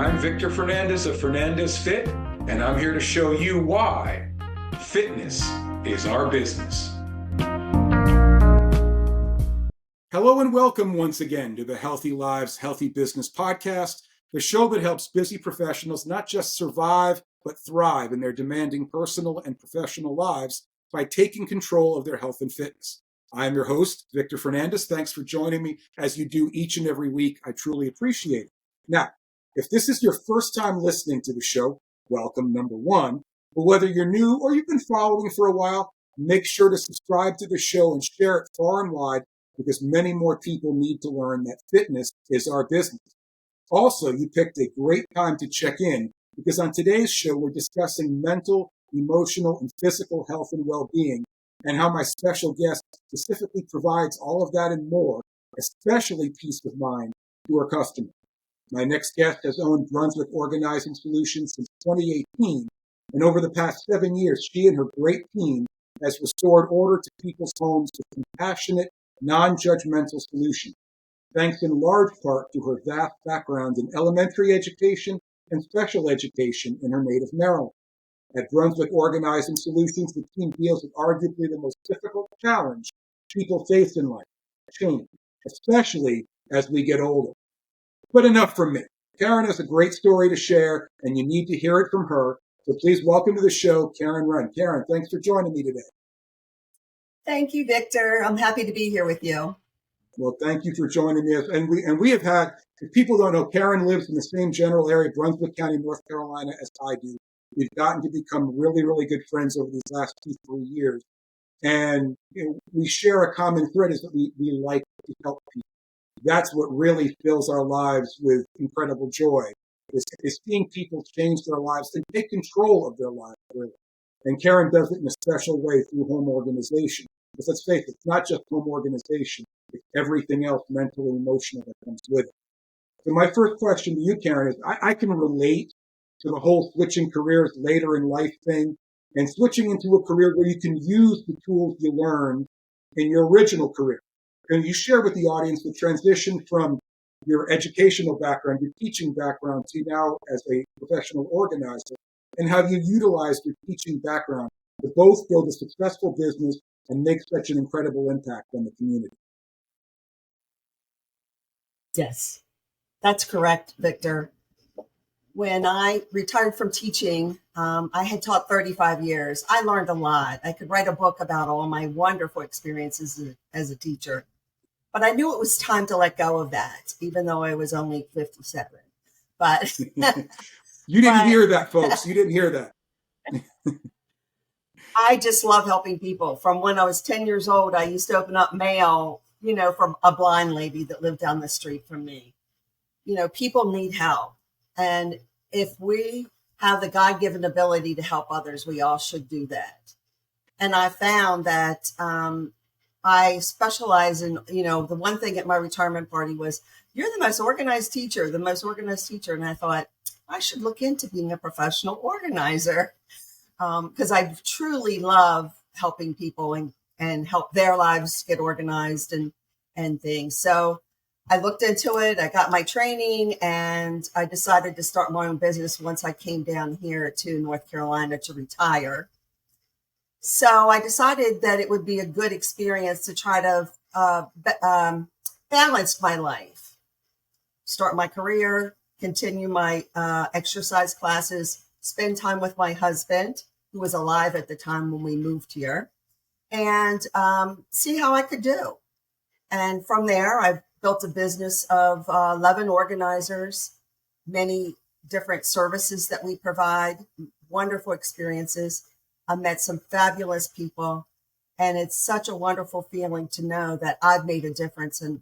I'm Victor Fernandez of Fernandez Fit, and I'm here to show you why fitness is our business. Hello and welcome once again to the Healthy Lives, Healthy Business podcast, the show that helps busy professionals not just survive, but thrive in their demanding personal and professional lives by taking control of their health and fitness. I'm your host, Victor Fernandez. Thanks for joining me as you do each and every week. I truly appreciate it. Now, if this is your first time listening to the show, welcome, number one. But whether you're new or you've been following for a while, make sure to subscribe to the show and share it far and wide, because many more people need to learn that fitness is our business. Also, you picked a great time to check in, because on today's show, we're discussing mental, emotional, and physical health and well-being, and how my special guest specifically provides all of that and more, especially peace of mind, to our customers. My next guest has owned Brunswick Organizing Solutions since 2018, and over the past 7 years, she and her great team has restored order to people's homes with compassionate, non-judgmental solutions, thanks in large part to her vast background in elementary education and special education in her native Maryland. At Brunswick Organizing Solutions, the team deals with arguably the most difficult challenge people face in life, change, especially as we get older. But enough from me. Karen has a great story to share, and you need to hear it from her. So please welcome to the show, Karen Wrenn. Karen, thanks for joining me today. Thank you, Victor. I'm happy to be here with you. Well, thank you for joining me. And we have had, if people don't know, Karen lives in the same general area, Brunswick County, North Carolina, as I do. We've gotten to become really, really good friends over these last 2-3 years. And we share a common thread is that we like to help people. That's what really fills our lives with incredible joy, is seeing people change their lives and take control of their lives, really. And Karen does it in a special way through home organization. Because let's face it, it's not just home organization, it's everything else, mental and emotional, that comes with it. So my first question to you, Karen, is I can relate to the whole switching careers later in life thing, and switching into a career where you can use the tools you learned in your original career. Can you share with the audience the transition from your educational background, your teaching background, to now as a professional organizer, and how you utilized your teaching background to both build a successful business and make such an incredible impact on the community? Yes, that's correct, Victor. When I retired from teaching, I had taught 35 years. I learned a lot. I could write a book about all my wonderful experiences as a teacher. But I knew it was time to let go of that, even though I was only 57. But you didn't hear that, folks. You didn't hear that. I just love helping people. From when I was 10 years old, I used to open up mail, from a blind lady that lived down the street from me. People need help. And if we have the God-given ability to help others, we all should do that. And I found that I specialize in, the one thing at my retirement party was, you're the most organized teacher. And I thought, I should look into being a professional organizer, because I truly love helping people and help their lives get organized and things. So I looked into it. I got my training, and I decided to start my own business once I came down here to North Carolina to retire. So I decided that it would be a good experience to try to balance my life, start my career, continue my exercise classes, spend time with my husband, who was alive at the time when we moved here, and see how I could do. And from there, I've built a business of 11 organizers, many different services that we provide, wonderful experiences. I met some fabulous people, and it's such a wonderful feeling to know that I've made a difference in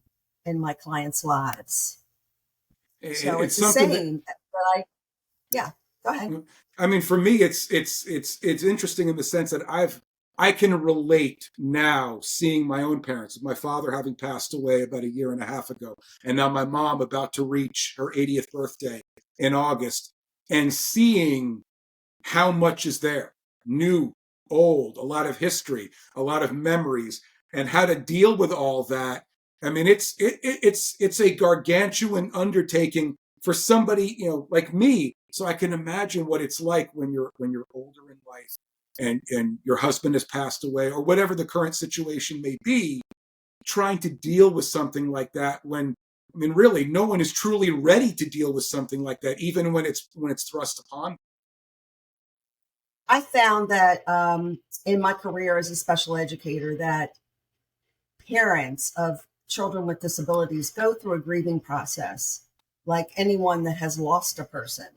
my clients' lives. So it's the same. Go ahead. I mean, for me, it's interesting in the sense that I can relate now, seeing my own parents, my father having passed away about 1.5 years ago, and now my mom about to reach her 80th birthday in August, and seeing how much is there, new, old, a lot of history, a lot of memories, and how to deal with all that. I mean, it's a gargantuan undertaking for somebody, like me, so I can imagine what it's like when you're older in life and your husband has passed away or whatever the current situation may be, trying to deal with something like that when, I mean, really, no one is truly ready to deal with something like that, even when it's thrust upon them. I found that in my career as a special educator that parents of children with disabilities go through a grieving process like anyone that has lost a person.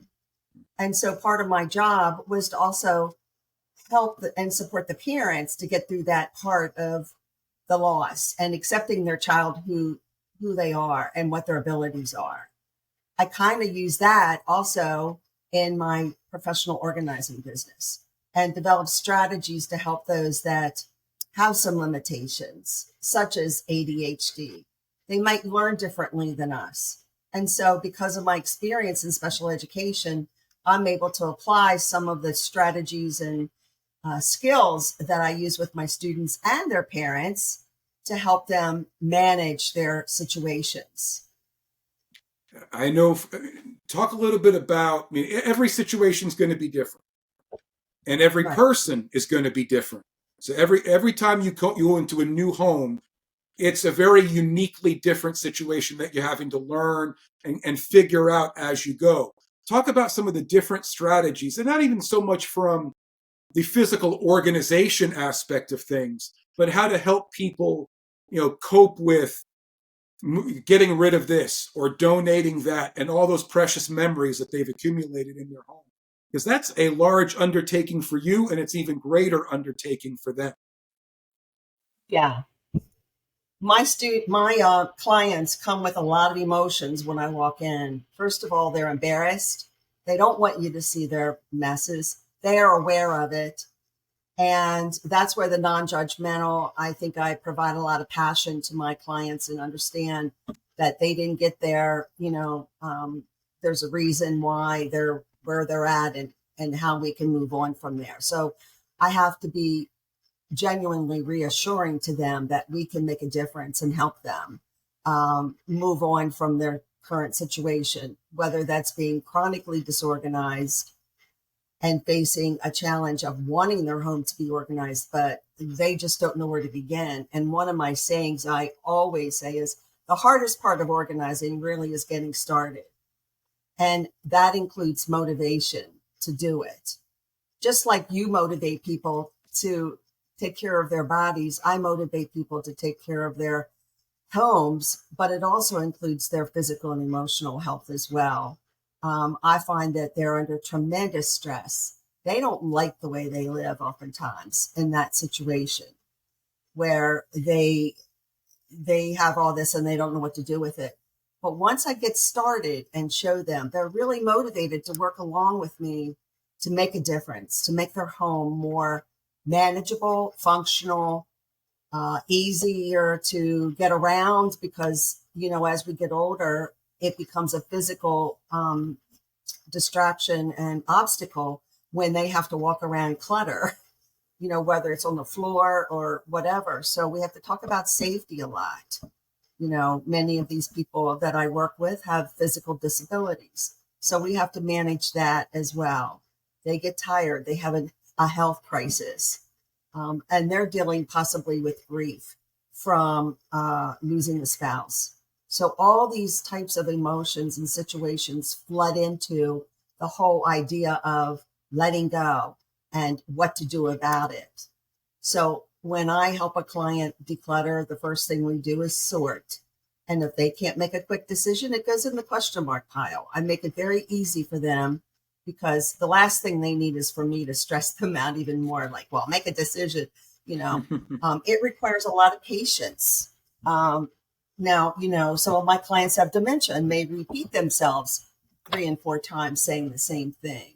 And so part of my job was to also help and support the parents to get through that part of the loss and accepting their child who they are and what their abilities are. I kind of use that also in my professional organizing business and develop strategies to help those that have some limitations, such as ADHD. They might learn differently than us. And so because of my experience in special education, I'm able to apply some of the strategies and skills that I use with my students and their parents to help them manage their situations. I know, talk a little bit about, I mean, every situation is going to be different and every Right. person is going to be different. So every time you go into a new home, it's a very uniquely different situation that you're having to learn and figure out as you go. Talk about some of the different strategies, and not even so much from the physical organization aspect of things, but how to help people, cope with getting rid of this or donating that and all those precious memories that they've accumulated in their home. Because that's a large undertaking for you, and it's even greater undertaking for them. Yeah. My clients come with a lot of emotions when I walk in. First of all, they're embarrassed. They don't want you to see their messes. They are aware of it. And that's where the non-judgmental, I think I provide a lot of passion to my clients and understand that they didn't get there. There's a reason why they're where they're at and how we can move on from there. So I have to be genuinely reassuring to them that we can make a difference and help them move on from their current situation, whether that's being chronically disorganized and facing a challenge of wanting their home to be organized, but they just don't know where to begin. And one of my sayings I always say is the hardest part of organizing really is getting started. And that includes motivation to do it. Just like you motivate people to take care of their bodies, I motivate people to take care of their homes, but it also includes their physical and emotional health as well. I find that they're under tremendous stress. They don't like the way they live oftentimes in that situation where they have all this and they don't know what to do with it. But once I get started and show them, they're really motivated to work along with me to make a difference, to make their home more manageable, functional, easier to get around because, as we get older, it becomes a physical distraction and obstacle when they have to walk around clutter, whether it's on the floor or whatever. So we have to talk about safety a lot. Many of these people that I work with have physical disabilities. So we have to manage that as well. They get tired. They have a health crisis. And they're dealing possibly with grief from losing a spouse. So all these types of emotions and situations flood into the whole idea of letting go and what to do about it. So when I help a client declutter, the first thing we do is sort. And if they can't make a quick decision, it goes in the question mark pile. I make it very easy for them because the last thing they need is for me to stress them out even more. Like, well, make a decision. It requires a lot of patience. Now, some of my clients have dementia and may repeat themselves 3 and 4 times saying the same thing.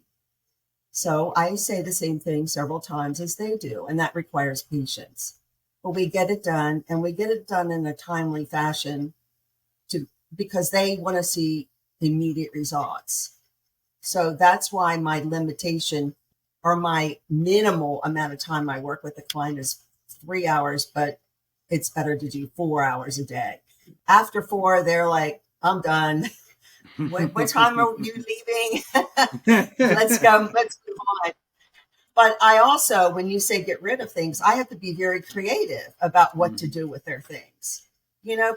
So I say the same thing several times as they do, and that requires patience. But we get it done, and we get it done in a timely fashion because they want to see immediate results. So that's why my limitation or my minimal amount of time I work with a client is 3 hours, but it's better to do 4 hours a day. After 4, they're like, I'm done. What time are you leaving? Let's go. Let's move on. But I also, when you say get rid of things, I have to be very creative about what to do with their things.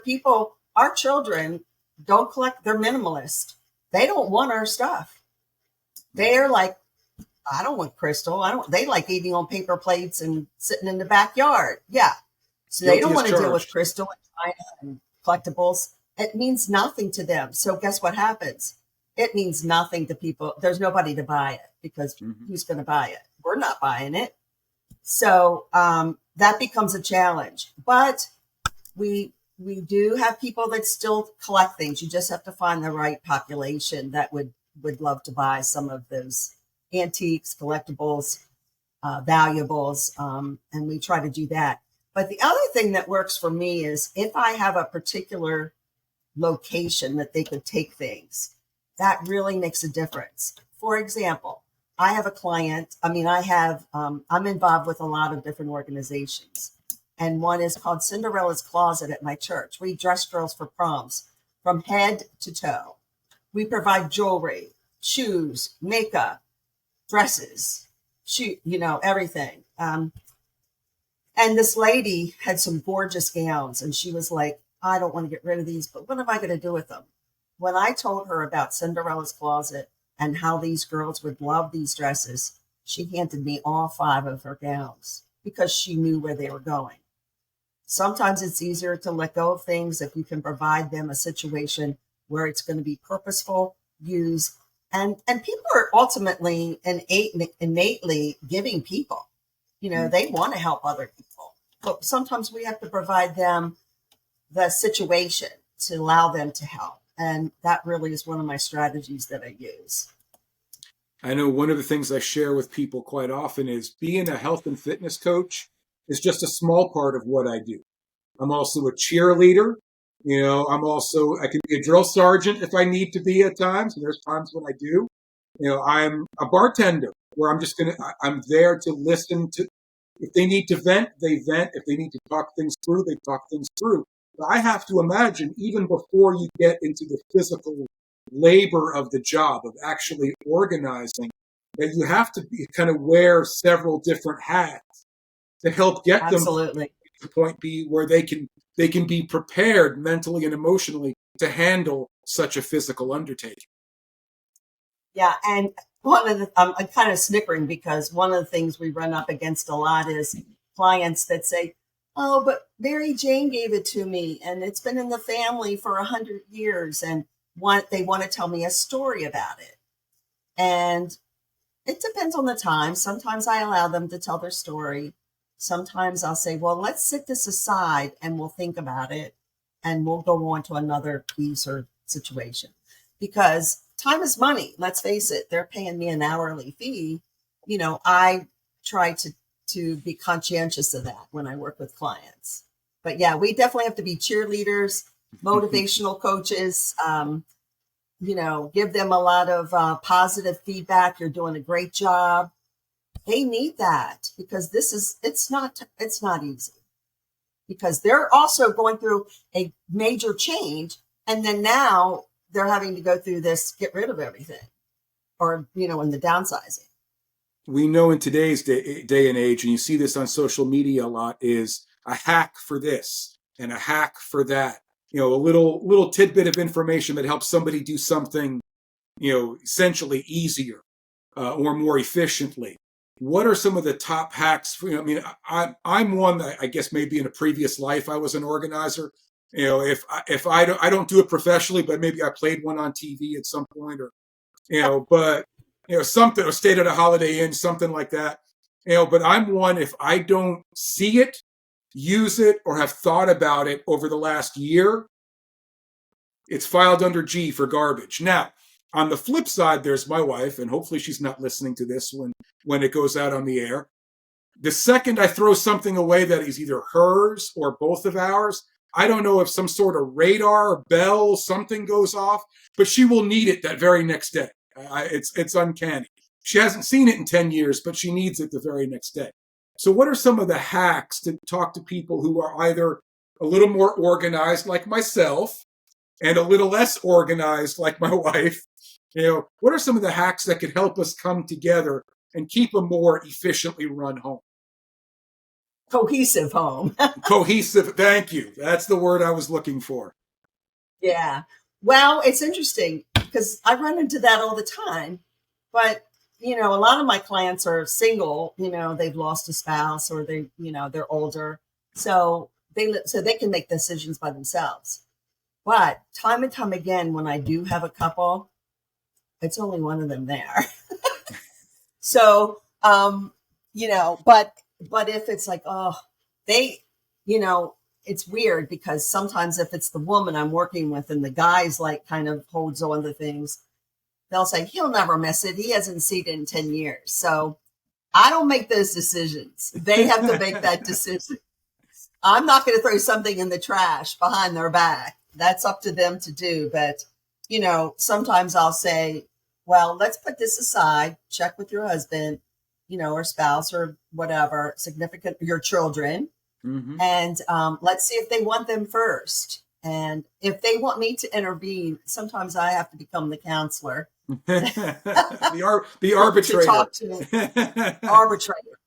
People, our children don't collect, they're minimalist. They don't want our stuff. They're like, I don't want crystal. They like eating on paper plates and sitting in the backyard. Yeah. So they don't want to deal with crystal and china and collectibles. It means nothing to them. So guess what happens? It means nothing to people. There's nobody to buy it because who's going to buy it? We're not buying it. So that becomes a challenge. But we do have people that still collect things. You just have to find the right population that would love to buy some of those antiques, collectibles, valuables, and we try to do that. But the other thing that works for me is if I have a particular location that they could take things, that really makes a difference. For example, I have a client. I'm involved with a lot of different organizations. And one is called Cinderella's Closet at my church. We dress girls for proms from head to toe. We provide jewelry, shoes, makeup, dresses, everything. And this lady had some gorgeous gowns and she was like, I don't want to get rid of these, but what am I going to do with them? When I told her about Cinderella's Closet and how these girls would love these dresses, she handed me all 5 of her gowns because she knew where they were going. Sometimes it's easier to let go of things if you can provide them a situation where it's going to be purposeful, used, and people are ultimately innately giving people. They want to help other people. But sometimes we have to provide them the situation to allow them to help. And that really is one of my strategies that I use. I know one of the things I share with people quite often is being a health and fitness coach is just a small part of what I do. I'm also a cheerleader. I can be a drill sergeant if I need to be at times. And there's times when I do. I'm a bartender where I'm there to listen to, if they need to vent, they vent. If they need to talk things through, they talk things through. But I have to imagine even before you get into the physical labor of the job of actually organizing, that you have to kind of wear several different hats to help get Absolutely. them to point B where they can be prepared mentally and emotionally to handle such a physical undertaking. Yeah, and I'm kind of snickering because one of the things we run up against a lot is clients that say, "Oh, but Mary Jane gave it to me, and it's been in the family for 100 years," and they want to tell me a story about it. And it depends on the time. Sometimes I allow them to tell their story. Sometimes I'll say, well, let's set this aside and we'll think about it and we'll go on to another piece or situation. Because time is money. Let's face it. They're paying me an hourly fee. I try to be conscientious of that when I work with clients. But yeah, we definitely have to be cheerleaders, motivational coaches, give them a lot of positive feedback. You're doing a great job. They need that because it's not easy because they're also going through a major change. And then now they're having to go through this, get rid of everything or, in the downsizing. We know in today's day and age, and you see this on social media a lot, is a hack for this and a hack for that. A little tidbit of information that helps somebody do something, essentially easier or more efficiently. What are some of the top hacks? I'm one that I guess maybe in a previous life I was an organizer. If I don't do it professionally, but maybe I played one on TV at some point, or something, or stayed at a Holiday Inn, something like that. But I'm one, if I don't see it, use it, or have thought about it over the last year, it's filed under G for garbage. Now, on the flip side, there's my wife, and hopefully she's not listening to this when it goes out on the air. The second I throw something away that is either hers or both of ours, I don't know if some sort of radar, bell, something goes off, but she will need it that very next day. It's uncanny. She hasn't seen it in 10 years, but she needs it the very next day. So what are some of the hacks to talk to people who are either a little more organized like myself, and a little less organized like my wife, what are some of the hacks that could help us come together and keep a more efficiently run home? Cohesive home. Cohesive. Thank you. That's the word I was looking for. Yeah. Well, it's interesting because I run into that all the time. But, a lot of my clients are single, they've lost a spouse or they're older. So they can make decisions by themselves. But time and time again, when I do have a couple, it's only one of them there. So, but if it's like, it's weird because sometimes if it's the woman I'm working with and the guy's like kind of holds on to things, they'll say, he'll never miss it. He hasn't seen it in 10 years. So I don't make those decisions. They have to make that decision. I'm not going to throw something in the trash behind their back. That's up to them to do. But, sometimes I'll say, well, let's put this aside, check with your husband, or spouse or whatever, significant, your children. Mm-hmm. And let's see if they want them first. And if they want me to intervene, sometimes I have to become the counselor. the arbitrator. To talk to arbitrator.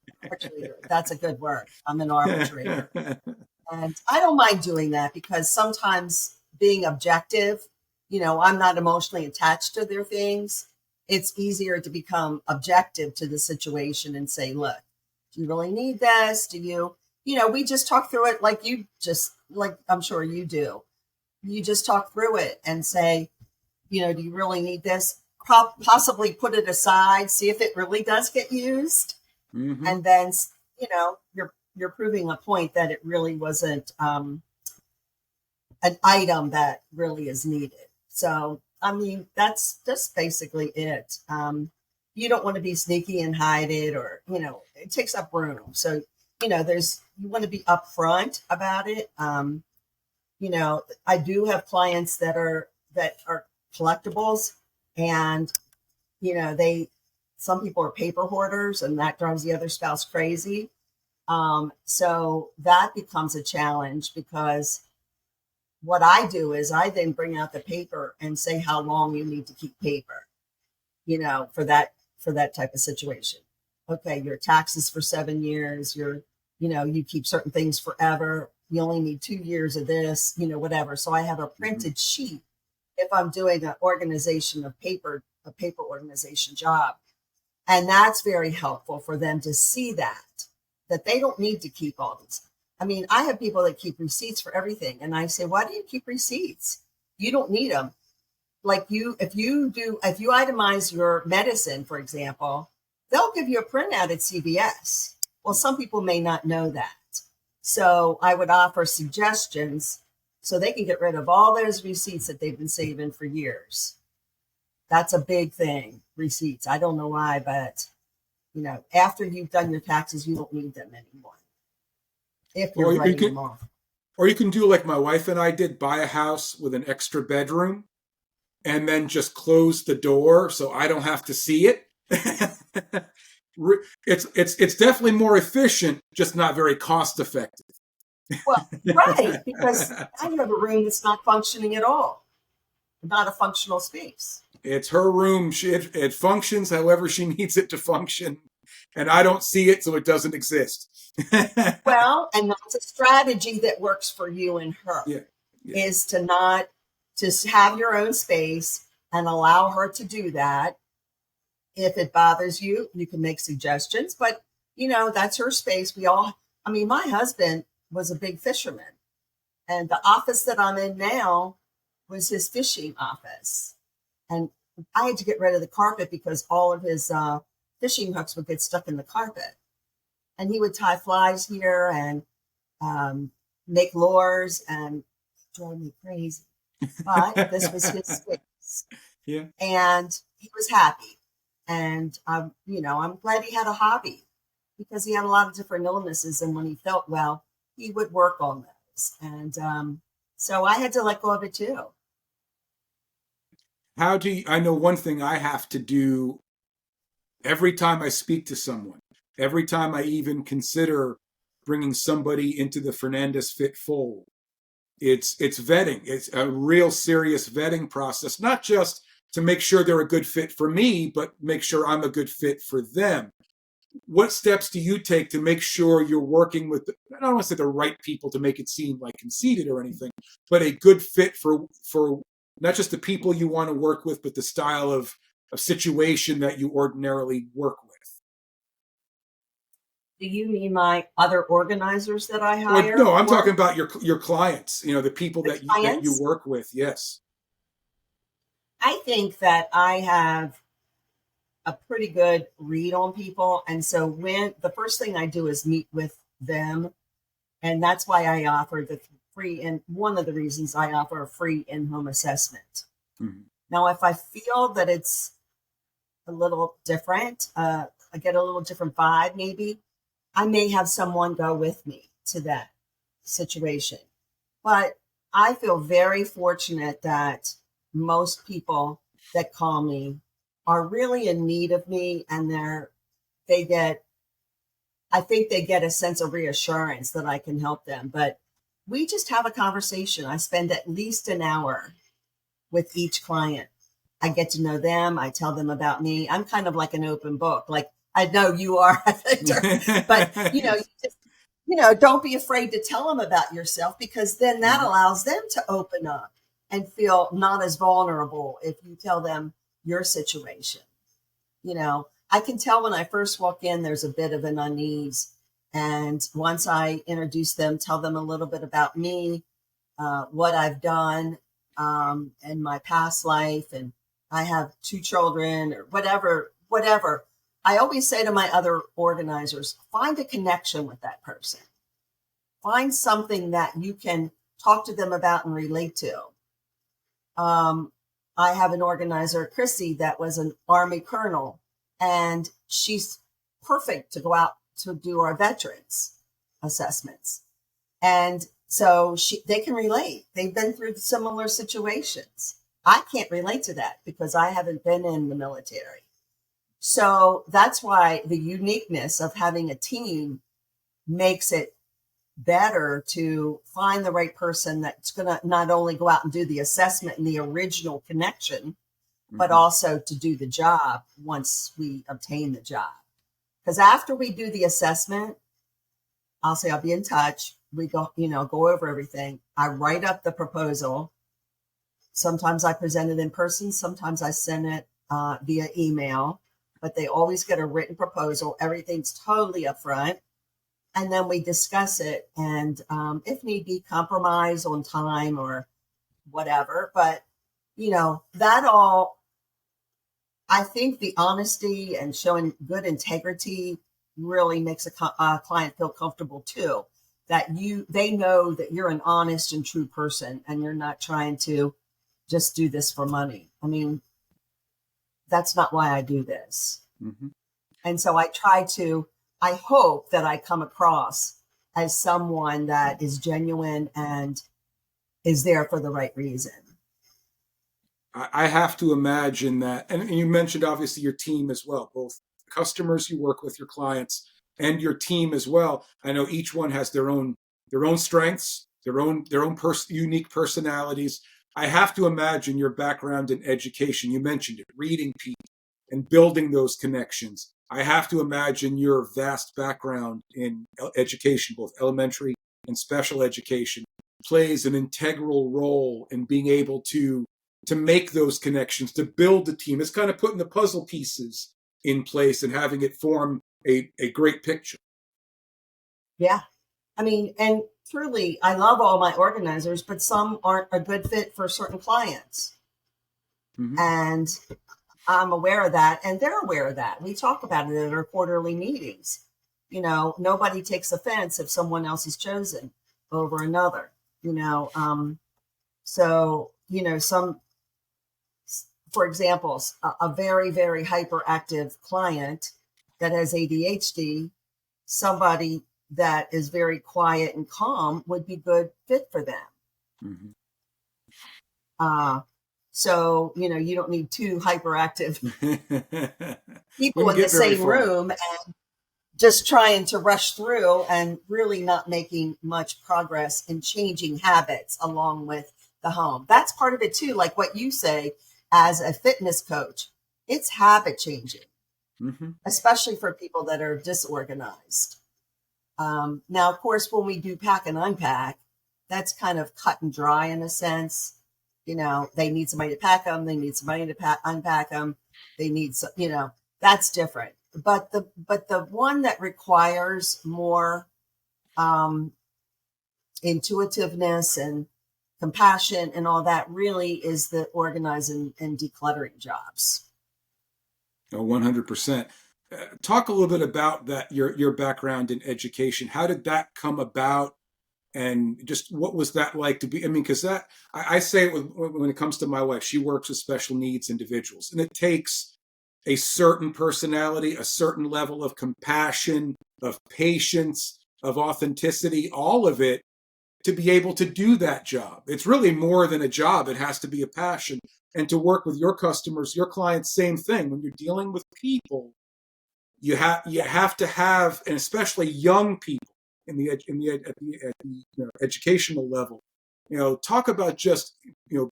That's a good word. I'm an arbitrator. And I don't mind doing that because sometimes being objective, I'm not emotionally attached to their things. It's easier to become objective to the situation and say, look, do you really need this? Do you, we just talk through it like I'm sure you do. You just talk through it and say, do you really need this? Possibly put it aside, see if it really does get used. Mm-hmm. And then, you're proving a point that it really wasn't an item that really is needed. So, that's just basically it. You don't want to be sneaky and hide it or, it takes up room. So, you want to be upfront about it. I do have clients that are collectibles and, some people are paper hoarders and that drives the other spouse crazy. So that becomes a challenge because what I do is I then bring out the paper and say how long you need to keep paper, for that type of situation. Okay, your taxes for 7 years, you keep certain things forever. You only need 2 years of this, whatever. So I have a printed sheet if I'm doing an organization of paper, a paper organization job. And that's very helpful for them to see that they don't need to keep all these. I have people that keep receipts for everything. And I say, why do you keep receipts? You don't need them. Like if you itemize your medicine, for example, they'll give you a printout at CVS. Well, some people may not know that. So I would offer suggestions so they can get rid of all those receipts that they've been saving for years. That's a big thing, receipts. I don't know why, but, after you've done your taxes, you don't need them anymore. If you're writing them off. Or you can do like my wife and I did, buy a house with an extra bedroom and then just close the door so I don't have to see it. It's definitely more efficient, just not very cost effective. Well, right, because I have a room that's not functioning at all, not a functional space. It's her room. It functions however she needs it to function, and I don't see it, so it doesn't exist. Well, and that's a strategy that works for you and her. Yeah. Is to not just have your own space and allow her to do that. If it bothers you, you can make suggestions, but that's her space. My husband was a big fisherman and the office that I'm in now was his fishing office. And I had to get rid of the carpet because all of his fishing hooks would get stuck in the carpet. And he would tie flies here and make lures and drove me crazy. But this was his space. Yeah. And he was happy. And, I'm glad he had a hobby because he had a lot of different illnesses. And when he felt well, he would work on those. And so I had to let go of it too. I know one thing I have to do every time I speak to someone, every time I even consider bringing somebody into the Fernandez Fit fold, It's vetting. It's a real serious vetting process, not just to make sure they're a good fit for me, but make sure I'm a good fit for them. What steps do you take to make sure you're working with, I don't want to say the right people to make it seem like conceited or anything, but a good fit for not just the people you want to work with, but the style of situation that you ordinarily work with? Do you mean my other organizers that I Well, hire? no, I'm or talking about your clients, the people the that you clients? work with. Yes. I think that I have a pretty good read on people. And so when the first thing I do is meet with them. And that's why I offer the free, and one of the reasons I offer a free in-home assessment. Mm-hmm. Now, if I feel that it's a little different, I get a little different vibe, maybe I may have someone go with me to that situation. But I feel very fortunate that most people that call me are really in need of me, and they get, I think they get a sense of reassurance that I can help them. But we just have a conversation. I spend at least an hour with each client. I get to know them. I tell them about me. I'm kind of like an open book. Like, I know you are, Victor, but don't be afraid to tell them about yourself, because then that allows them to open up and feel not as vulnerable if you tell them your situation. I can tell when I first walk in, there's a bit of an unease. And once I introduce them, tell them a little bit about me, what I've done in my past life, and I have 2 children or whatever. I always say to my other organizers, find a connection with that person. Find something that you can talk to them about and relate to. I have an organizer, Chrissy, that was an Army colonel, and she's perfect to go out to do our veterans assessments. And so they can relate. They've been through similar situations. I can't relate to that because I haven't been in the military. So that's why the uniqueness of having a team makes it better to find the right person that's going to not only go out and do the assessment and the original connection, but also to do the job once we obtain the job. Because after we do the assessment, I'll say, I'll be in touch. We go over everything. I write up the proposal. Sometimes I present it in person. Sometimes I send it via email, but they always get a written proposal. Everything's totally upfront. And then we discuss it, and if need be, compromise on time or whatever. But, that all, I think the honesty and showing good integrity really makes a client feel comfortable too, that they know that you're an honest and true person and you're not trying to just do this for money. I mean, that's not why I do this. Mm-hmm. And so I hope that I come across as someone that is genuine and is there for the right reason. I have to imagine that, and you mentioned obviously your team as well, both customers you work with, your clients, and your team as well. I know each one has their own strengths, their own unique personalities. I have to imagine your background in education. You mentioned it, reading people and building those connections. I have to imagine your vast background in education, both elementary and special education, plays an integral role in being able to make those connections, to build the team. It's kind of putting the puzzle pieces in place and having it form a great picture. Yeah. I mean, and truly, I love all my organizers, but some aren't a good fit for certain clients. Mm-hmm. And I'm aware of that, and they're aware of that. We talk about it at our quarterly meetings. Nobody takes offense if someone else is chosen over another. Some, for example, a very, very hyperactive client that has ADHD, somebody that is very quiet and calm would be good fit for them. Mm-hmm. So, you don't need 2 hyperactive people in the same room. And just trying to rush through and really not making much progress in changing habits along with the home. That's part of it too. Like what you say as a fitness coach, it's habit changing, especially for people that are disorganized. Now, of course, when we do pack and unpack, that's kind of cut and dry in a sense. You know, they need somebody to pack them. They need somebody to unpack them. They need, that's different. But the one that requires more intuitiveness and compassion and all that really is the organizing and decluttering jobs. Oh, 100%. Talk a little bit about that, your background in education. How did that come about? And just what was that like to be? I mean, because that I say it when it comes to my wife, she works with special needs individuals, and it takes a certain personality, a certain level of compassion, of patience, of authenticity, all of it to be able to do that job. It's really more than a job. It has to be a passion. And to work with your customers, your clients, same thing. When you're dealing with people, you have to have, and especially young people at the educational level, talk about just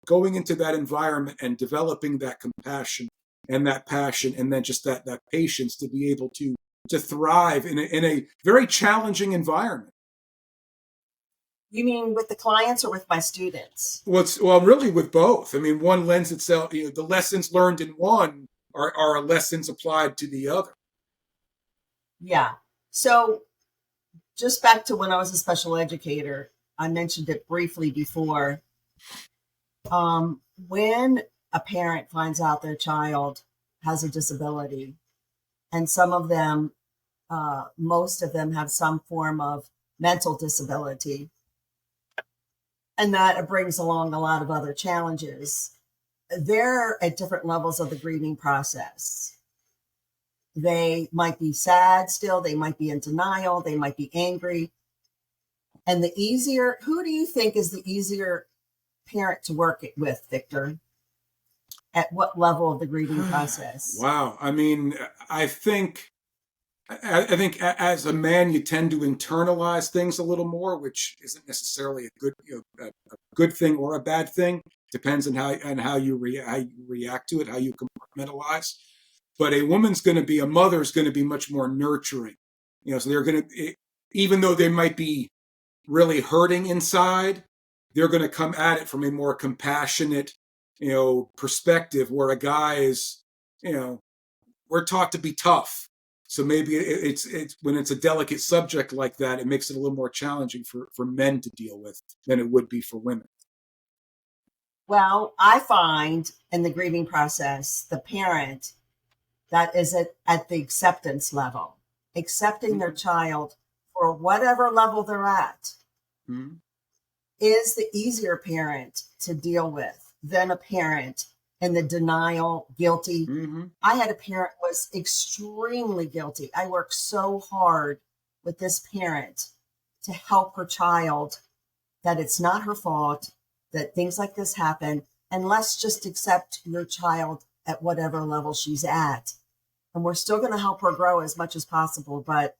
going into that environment and developing that compassion and that passion, and then just that patience to be able to thrive in a very challenging environment. You mean with the clients or with my students? Well, really with both. I mean, one lends itself, the lessons learned in one are lessons applied to the other. Yeah. So just back to when I was a special educator, I mentioned it briefly before. When a parent finds out their child has a disability, and some of them, most of them have some form of mental disability, and that brings along a lot of other challenges. They're at different levels of the grieving process. They might be sad still. They might be in denial. They might be angry. And who do you think is the easier parent to work with, Victor? At what level of the grieving process? Wow. I mean, I think as a man, you tend to internalize things a little more, which isn't necessarily a good thing or a bad thing. Depends on how you react to it, how you compartmentalize. But a mother's going to be much more nurturing. So they're going to, even though they might be really hurting inside, they're going to come at it from a more compassionate, perspective, where a guy is, we're taught to be tough. So maybe it's when it's a delicate subject like that, it makes it a little more challenging for men to deal with than it would be for women. Well, I find in the grieving process, the parent that is at the acceptance level, accepting their child for whatever level they're at, is the easier parent to deal with than a parent in the denial, guilty. I had a parent who was extremely guilty. I worked so hard with this parent to help her child that it's not her fault, that things like this happen, and let's just accept your child at whatever level she's at. And we're still going to help her grow as much as possible, but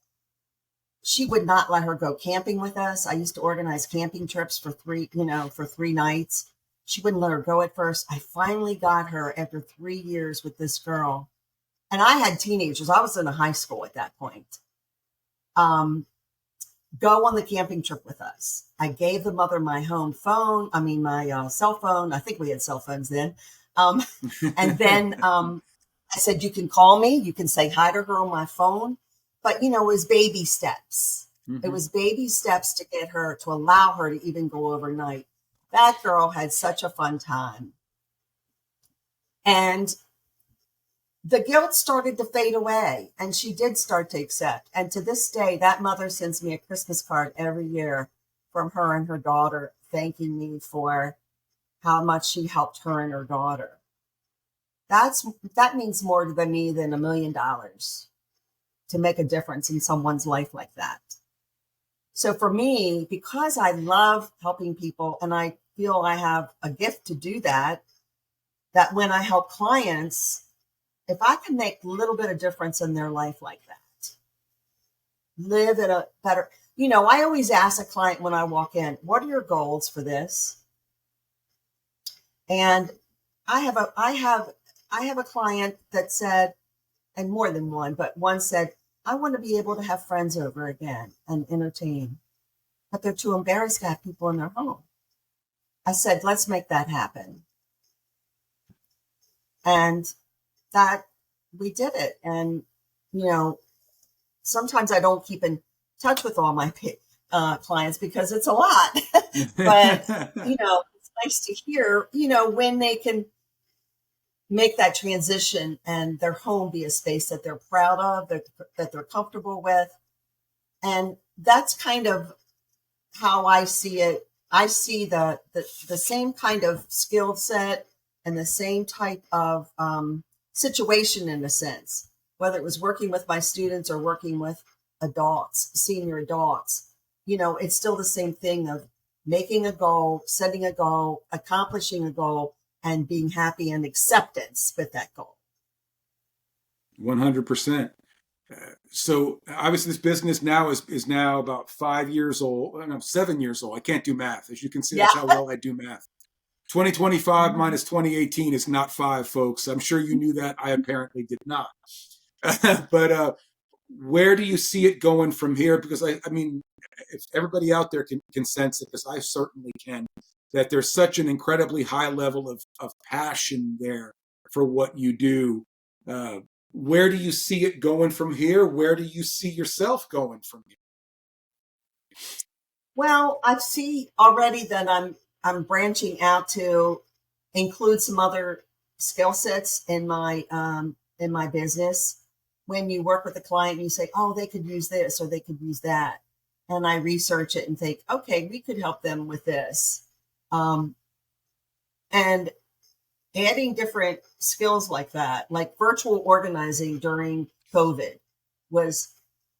she would not let her go camping with us. I used to organize camping trips for 3 nights. She wouldn't let her go at first. I finally got her after 3 years with this girl. And I had teenagers. I was in a high school at that point. Go on the camping trip with us. I gave the mother my cell phone. I think we had cell phones then. And then I said, you can call me. You can say hi to her on my phone. But, it was baby steps. It was baby steps to get her, to allow her to even go overnight. That girl had such a fun time. And the guilt started to fade away, and she did start to accept. And to this day, that mother sends me a Christmas card every year from her and her daughter, thanking me for how much she helped her and her daughter. That means more to me than $1 million to make a difference in someone's life like that. So for me, because I love helping people and I feel I have a gift to do that when I help clients, if I can make a little bit of difference in their life like that, live in a better, I always ask a client when I walk in, what are your goals for this? And I have a client that said, and more than one, but one said, I want to be able to have friends over again and entertain, but they're too embarrassed to have people in their home. I said, let's make that happen. And that we did it. And, sometimes I don't keep in touch with all my clients because it's a lot, but, it's nice to hear, when they can make that transition and their home be a space that they're proud of, that they're comfortable with. And that's kind of how I see it. I see the same kind of skill set and the same type of situation, in a sense, whether it was working with my students or working with adults, senior adults. It's still the same thing of making a goal, setting a goal, accomplishing a goal, and being happy and acceptance with that goal. 100%. So obviously this business now is now about 5 years old. I'm 7 years old. I can't do math. As you can see, that's how well I do math. 2025 minus 2018 is not 5, folks. I'm sure you knew that. I apparently did not. But where do you see it going from here? Because I mean, if everybody out there can sense it, because I certainly can, that there's such an incredibly high level of passion there for what you do. Where do you see it going from here? Where do you see yourself going from here? Well, I see already that I'm branching out to include some other skill sets in my business. When you work with a client, you say, oh, they could use this or they could use that. And I research it and think, okay, we could help them with this. And adding different skills like that, like virtual organizing during COVID was,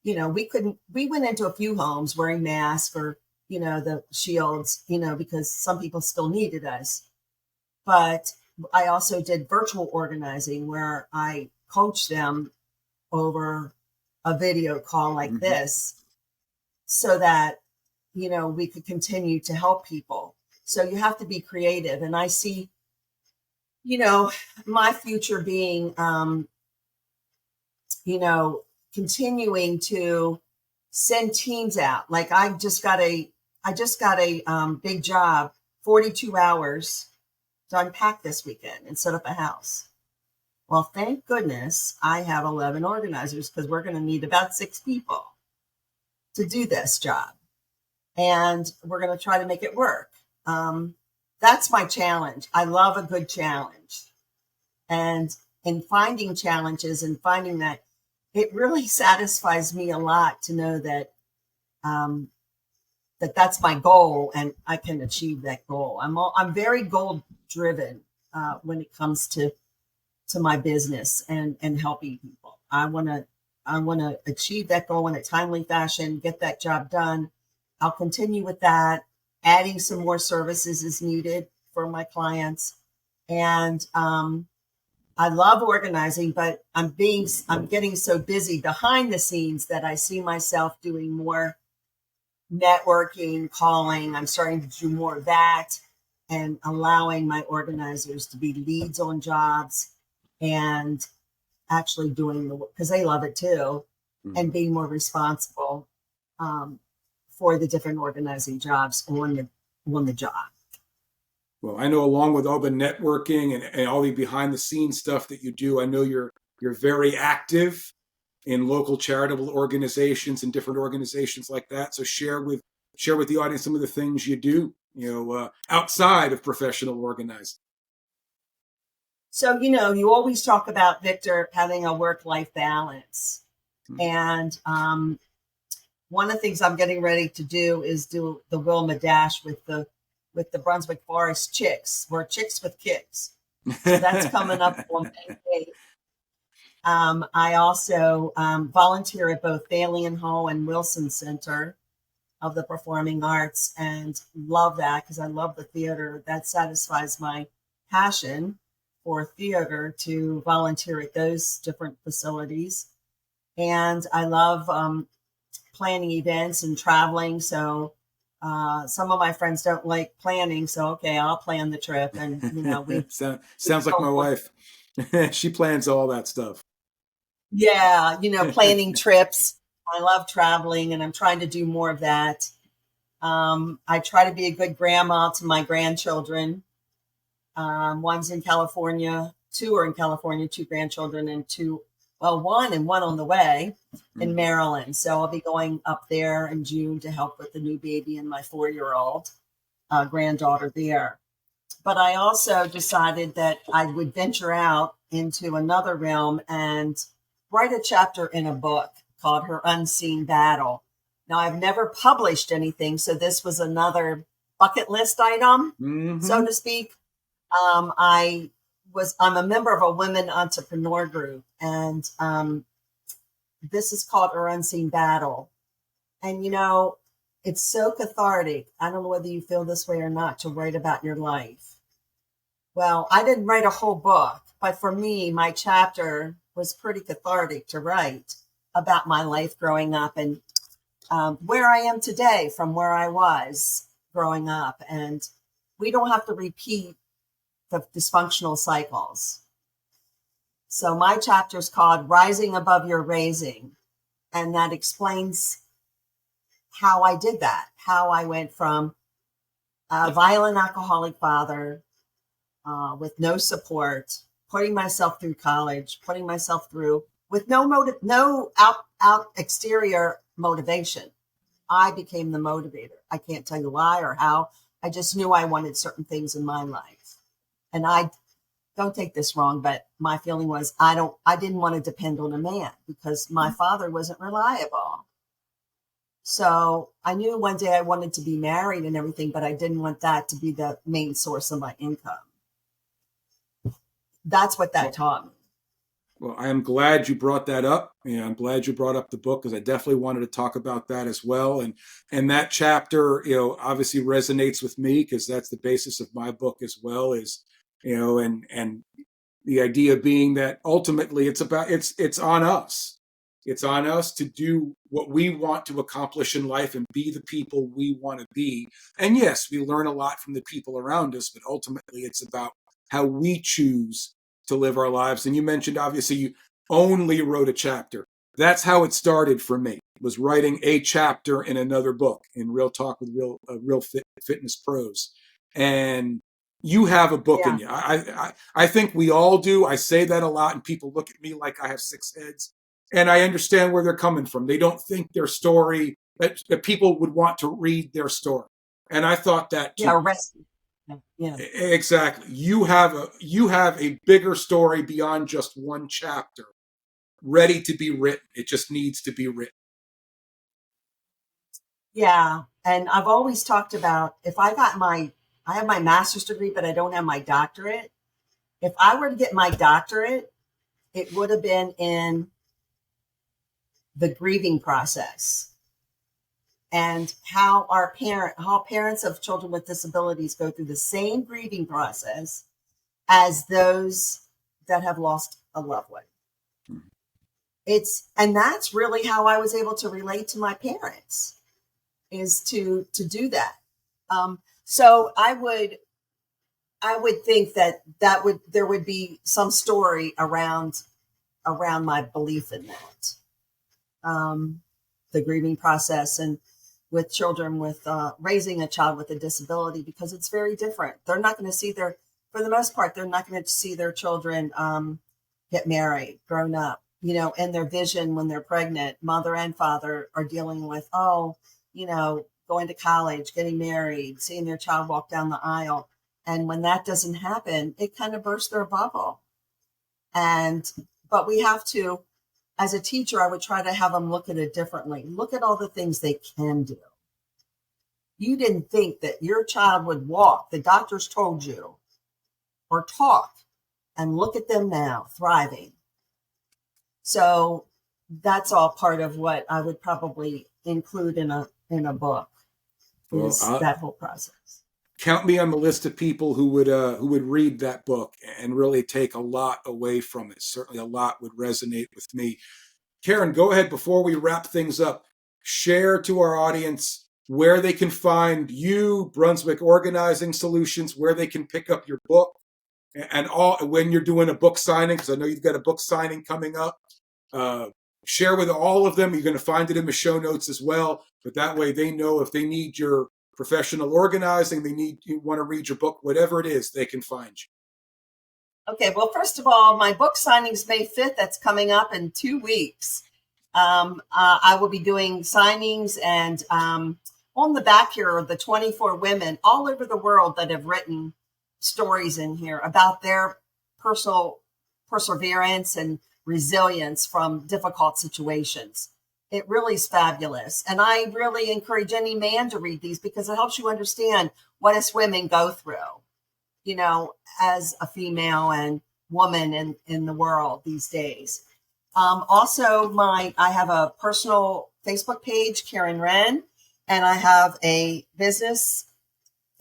we went into a few homes wearing masks or, the shields, because some people still needed us. But I also did virtual organizing where I coached them over a video call like this so that, we could continue to help people. So you have to be creative. And I see, my future being, continuing to send teams out. Like I just got a big job, 42 hours to unpack this weekend and set up a house. Well, thank goodness I have 11 organizers because we're going to need about 6 people to do this job. And we're going to try to make it work. That's my challenge. I love a good challenge. And in finding challenges and finding that, it really satisfies me a lot to know that that's my goal and I can achieve that goal. I'm very goal driven when it comes to my business and helping people. I want to achieve that goal in a timely fashion, get that job done. I'll continue with that. Adding some more services is needed for my clients. And I love organizing, but I'm getting so busy behind the scenes that I see myself doing more networking, calling. I'm starting to do more of that and allowing my organizers to be leads on jobs and actually doing the work because they love it too, and being more responsible for the different organizing jobs on the job. Well, I know along with all the networking and all the behind the scenes stuff that you do, I know you're very active in local charitable organizations and different organizations like that. So share with the audience some of the things you do, outside of professional organizing. So, you always talk about, Victor, having a work-life balance. And one of the things I'm getting ready to do is do the Wilma Dash with the Brunswick Forest Chicks. We're chicks with kicks. So that's coming up on May 8th. I also volunteer at both Bailey and Hall and Wilson Center of the Performing Arts and love that because I love the theater. That satisfies my passion for theater to volunteer at those different facilities. And I love planning events and traveling. So some of my friends don't like planning. So, okay, I'll plan the trip. And, we sounds like my wife. She plans all that stuff. Yeah, planning trips. I love traveling and I'm trying to do more of that. I try to be a good grandma to my grandchildren. One's in California, two are in California, two grandchildren and one and one on the way in Maryland. So I'll be going up there in June to help with the new baby and my 4-year-old granddaughter there. But I also decided that I would venture out into another realm and write a chapter in a book called Her Unseen Battle. Now, I've never published anything, so this was another bucket list item, so to speak. I'm a member of a women entrepreneur group, and this is called Her Unseen Battle. And, it's so cathartic. I don't know whether you feel this way or not, to write about your life. Well, I didn't write a whole book, but for me, my chapter was pretty cathartic to write about my life growing up and where I am today from where I was growing up. And we don't have to repeat the dysfunctional cycles. So my chapter is called Rising Above Your Raising. And that explains how I did that, how I went from a violent alcoholic father with no support, putting myself through college, putting myself through with no exterior motivation. I became the motivator. I can't tell you why or how. I just knew I wanted certain things in my life. And I don't take this wrong, but my feeling was I didn't want to depend on a man because my father wasn't reliable. So I knew one day I wanted to be married and everything, but I didn't want that to be the main source of my income. That's what that taught me. Well, I am glad you brought that up. And I'm glad you brought up the book because I definitely wanted to talk about that as well. And that chapter, obviously resonates with me because that's the basis of my book as well is, and the idea being that ultimately it's on us. It's on us to do what we want to accomplish in life and be the people we want to be. And yes, we learn a lot from the people around us, but ultimately it's about how we choose to live our lives. And you mentioned, obviously, you only wrote a chapter. That's how it started for me, was writing a chapter in another book, in Real Talk with Real Fitness Pros. And you have a book in you. I think we all do. I say that a lot, and people look at me like I have 6 heads. And I understand where they're coming from. They don't think their story, that people would want to read their story. And I thought that too. Yeah. Exactly. You have a bigger story beyond just one chapter ready to be written. It just needs to be written. Yeah. And I've always talked about I have my master's degree, but I don't have my doctorate. If I were to get my doctorate, it would have been in the grieving process and how parents of children with disabilities go through the same grieving process as those that have lost a loved one. And that's really how I was able to relate to my parents, is to do that. So I would think there would be some story around my belief in that. The grieving process and with children with raising a child with a disability, because it's very different. They're not going to see for the most part, they're not going to see their children get married, grown up, and their vision when they're pregnant, mother and father are dealing with, going to college, getting married, seeing their child walk down the aisle. And when that doesn't happen, it kind of bursts their bubble. But we have to, as a teacher, I would try to have them look at it differently. Look at all the things they can do. You didn't think that your child would walk. The doctors told you, or talk, and look at them now, thriving. So that's all part of what I would probably include in a book, is that whole process. Count me on the list of people who would read that book and really take a lot away from it. Certainly a lot would resonate with me. Karen, go ahead before we wrap things up. share to our audience where they can find you, Brunswick Organizing Solutions, where they can pick up your book, and all when you're doing a book signing, because I know you've got a book signing coming up. Share with all of them. You're going to find it in the show notes as well. But that way they know if they need your professional organizing, you want to read your book, whatever it is, they can find you. Okay. Well, first of all, my book signing's May 5th. That's coming up in 2 weeks. I will be doing signings, and on the back here are the 24 women all over the world that have written stories in here about their personal perseverance and resilience from difficult situations. It really is fabulous. And I really encourage any man to read these because it helps you understand what us women go through, as a female and woman in the world these days. Also, I have a personal Facebook page, Karen Wrenn, and I have a business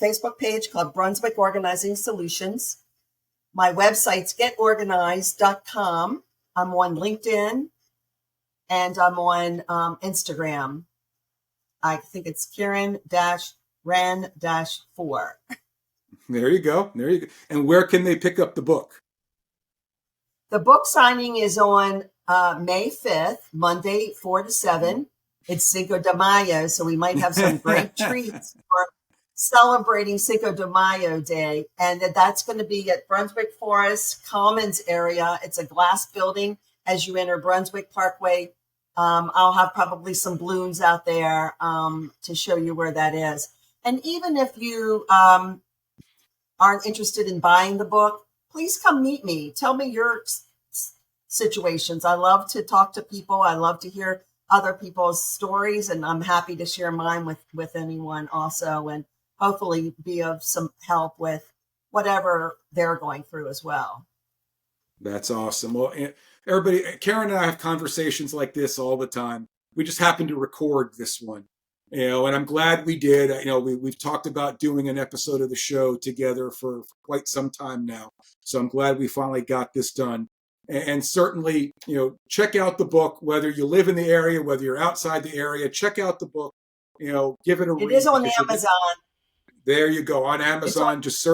Facebook page called Brunswick Organizing Solutions. My website's getorganized.com. I'm on LinkedIn and I'm on Instagram. I think it's Karen-Wrenn-4. There you go. And where can they pick up the book? The book signing is on May 5th, Monday, 4 to 7. It's Cinco de Mayo, so we might have some great treats for celebrating Cinco de Mayo Day. And that's going to be at Brunswick Forest Commons area. It's a glass building as you enter Brunswick Parkway. I'll have probably some balloons out there to show you where that is. And even if you aren't interested in buying the book, please come meet me. Tell me your situations. I love to talk to people. I love to hear other people's stories, and I'm happy to share mine with anyone also, and hopefully be of some help with whatever they're going through as well. That's awesome. Well, everybody, Karen and I have conversations like this all the time. We just happened to record this one, and I'm glad we did. We've talked about doing an episode of the show together for quite some time now. So I'm glad we finally got this done. And certainly, check out the book, whether you live in the area, whether you're outside the area, check out the book, give it a read. It is on Amazon. There you go. On Amazon, just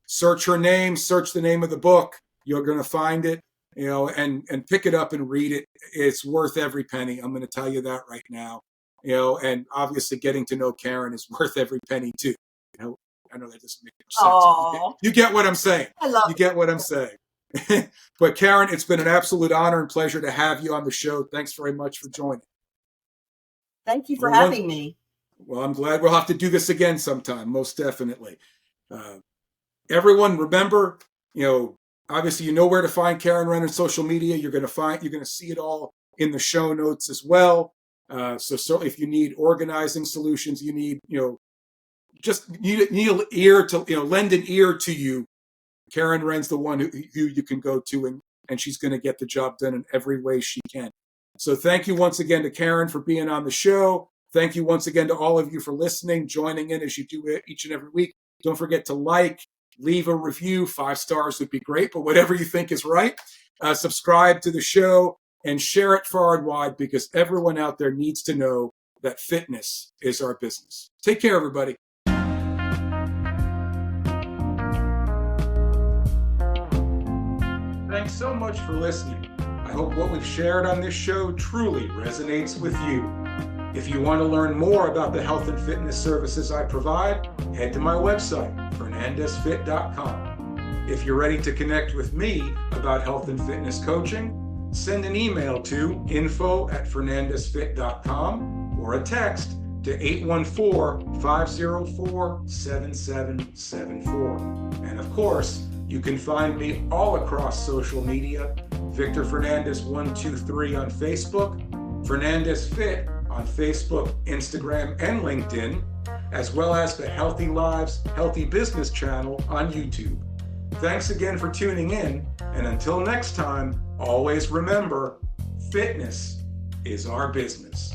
search her name, search the name of the book. You're going to find it, and pick it up and read it. It's worth every penny. I'm going to tell you that right now, and obviously getting to know Karen is worth every penny too. I know that doesn't make sense. Aww. You get what I'm saying. You get what I'm saying. But Karen, it's been an absolute honor and pleasure to have you on the show. Thanks very much for joining. Thank you for having me. Well, I'm glad we'll have to do this again sometime, most definitely. Everyone, remember, obviously you know where to find Karen Wrenn on social media. You're going to see it all in the show notes as well. So certainly if you need organizing solutions, you need, just need an ear to, lend an ear to you. Karen Wrenn's the one who you can go to, and she's going to get the job done in every way she can. So thank you once again to Karen for being on the show. Thank you once again to all of you for listening, joining in as you do it each and every week. Don't forget to leave a review. 5 stars would be great, but whatever you think is right. Subscribe to the show and share it far and wide, because everyone out there needs to know that fitness is our business. Take care, everybody. Thanks so much for listening. I hope what we've shared on this show truly resonates with you. If you want to learn more about the health and fitness services I provide, head to my website, fernandezfit.com. If you're ready to connect with me about health and fitness coaching, send an email to info@fernandezfit.com or a text to 814-504-7774. And of course, you can find me all across social media, Victor Fernandez 123 on Facebook, Fernandez Fit on Facebook, Instagram, and LinkedIn, as well as the Healthy Lives, Healthy Business channel on YouTube. Thanks again for tuning in, and until next time, always remember, fitness is our business.